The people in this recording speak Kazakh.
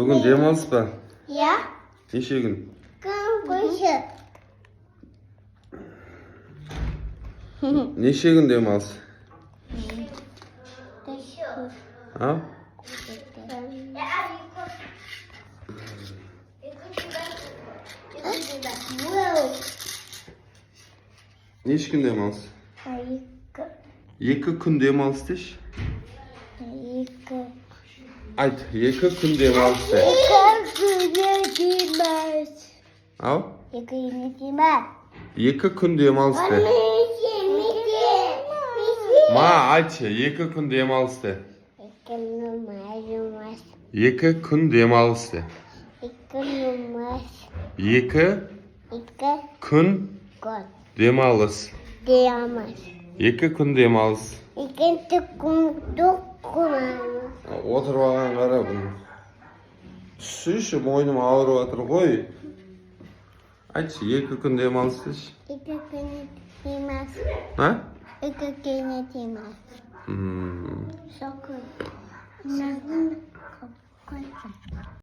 Bugün demals ba? Ya. Neçe gün? Kışı. Neçe gün demals? Ha? Neçe gün demals? Екі күн демалыс деші. Айт, екі күн демалыс де. Ау? Екі күн демалыс де. Ма, айтшы, екі күн демалыс де. Екі күн демалыс де. Екі күн демалыс. Екі күн демалыс. Отырып алған қара бұны. Түсші, мойным ауырып отыр ғой. Айтшы, екі күн демалыс деші. Ha?